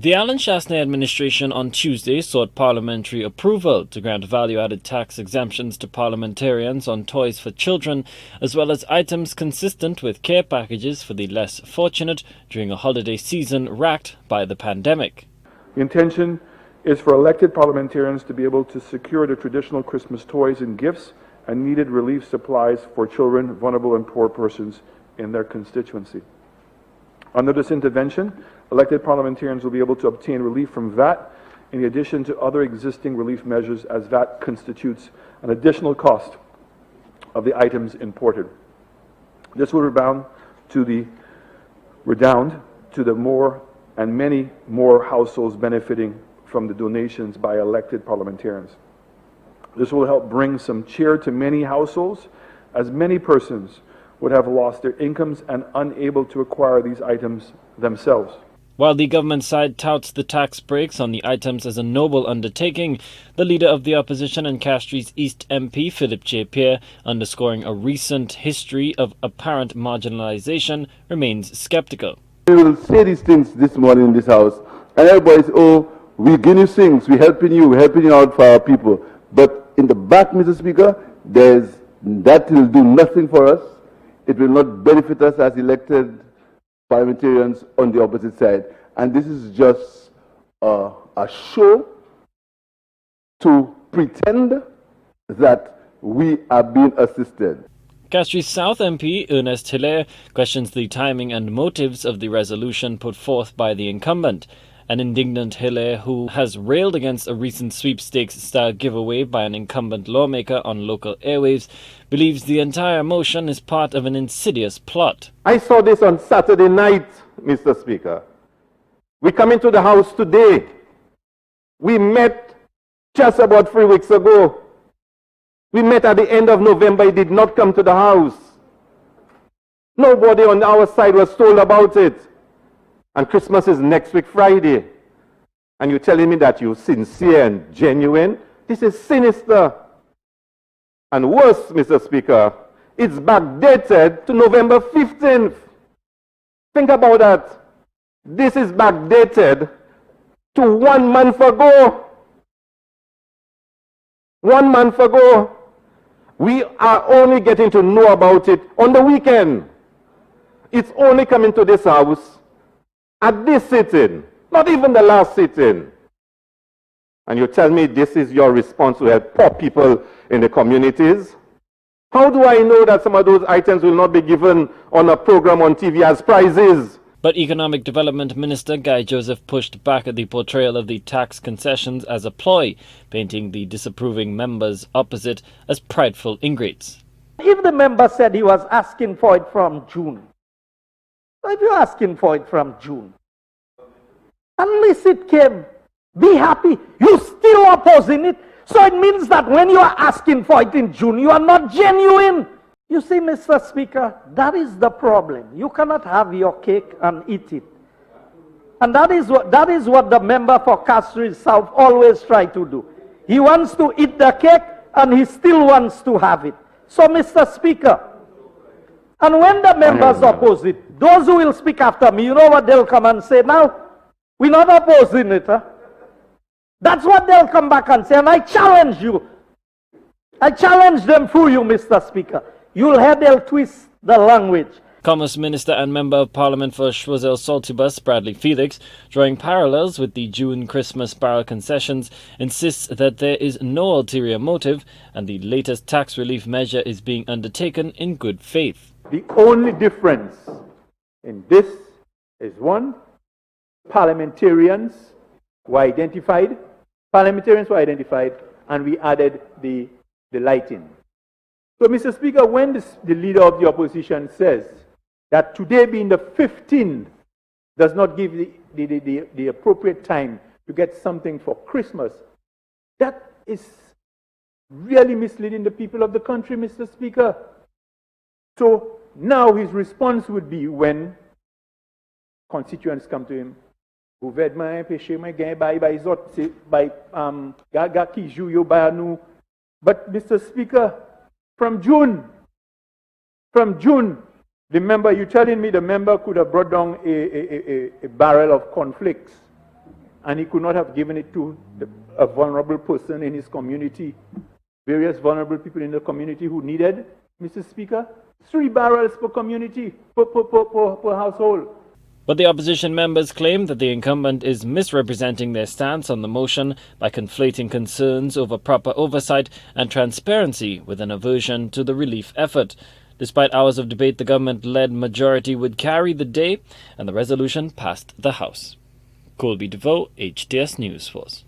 The Alan Shasney administration on Tuesday sought parliamentary approval to grant value-added tax exemptions to parliamentarians on toys for children, as well as items consistent with care packages for the less fortunate during a holiday season racked by the pandemic. The intention is for elected parliamentarians to be able to secure the traditional Christmas toys and gifts and needed relief supplies for children, vulnerable and poor persons in their constituency. Under this intervention, elected parliamentarians will be able to obtain relief from VAT in addition to other existing relief measures, as VAT constitutes an additional cost of the items imported. This will redound to the more and many more households benefiting from the donations by elected parliamentarians. This will help bring some cheer to many households, as many persons would have lost their incomes and unable to acquire these items themselves. While the government side touts the tax breaks on the items as a noble undertaking, the leader of the opposition and Castries East MP, Felix Pierre, underscoring a recent history of apparent marginalization, remains skeptical. We will say these things this morning in this house, and everybody says, oh, we're giving you things, we're helping you out for our people. But in the back, Mr. Speaker, that will do nothing for us. It will not benefit us as elected parliamentarians on the opposite side. And this is just a show to pretend that we are being assisted. Castries South MP Ernest Hilaire questions the timing and motives of the resolution put forth by the incumbent. An indignant Hilaire, who has railed against a recent sweepstakes-style giveaway by an incumbent lawmaker on local airwaves, believes the entire motion is part of an insidious plot. I saw this on Saturday night, Mr. Speaker. We come into the House today. We met just about 3 weeks ago. We met at the end of November. He did not come to the House. Nobody on our side was told about it. And Christmas is next week, Friday. And you're telling me that you're sincere and genuine? This is sinister. And worse, Mr. Speaker, it's backdated to November 15th. Think about that. This is backdated to 1 month ago. 1 month ago. We are only getting to know about it on the weekend. It's only coming to this house at this sitting, not even the last sitting. And you tell me this is your response to help poor people in the communities? How do I know that some of those items will not be given on a program on TV as prizes? But Economic Development Minister Guy Joseph pushed back at the portrayal of the tax concessions as a ploy, painting the disapproving members opposite as prideful ingrates. If the member said he was asking for it from June, if you're asking for it from June, unless it came, be happy. You're still opposing it. So it means that when you are asking for it in June, you are not genuine. You see, Mr. Speaker, that is the problem. You cannot have your cake and eat it. And that is what the member for Castries South always try to do. He wants to eat the cake and he still wants to have it. So, Mr. Speaker, and when the members oppose it, those who will speak after me, you know what they'll come and say now? We're not opposing it. Huh? That's what they'll come back and say. And I challenge you. I challenge them through you, Mr. Speaker. You'll hear they'll twist the language. Commerce Minister and Member of Parliament for Choiseul Saltibus, Bradley Felix, drawing parallels with the June Christmas barrel concessions, insists that there is no ulterior motive and the latest tax relief measure is being undertaken in good faith. The only difference in this is one, parliamentarians were identified, and we added the lighting. So, Mr. Speaker, when the leader of the opposition says that today being the 15th does not give the appropriate time to get something for Christmas, that is really misleading the people of the country, Mr. Speaker. So now his response would be when constituents come to him, but Mr. Speaker, from June, you're telling me the member could have brought down a barrel of cornflakes and he could not have given it to a vulnerable person in his community, various vulnerable people in the community who needed, Mr. Speaker? 3 barrels per community, per household. But the opposition members claim that the incumbent is misrepresenting their stance on the motion by conflating concerns over proper oversight and transparency with an aversion to the relief effort. Despite hours of debate, the government-led majority would carry the day, and the resolution passed the House. Colby DeVoe, HTS News Force.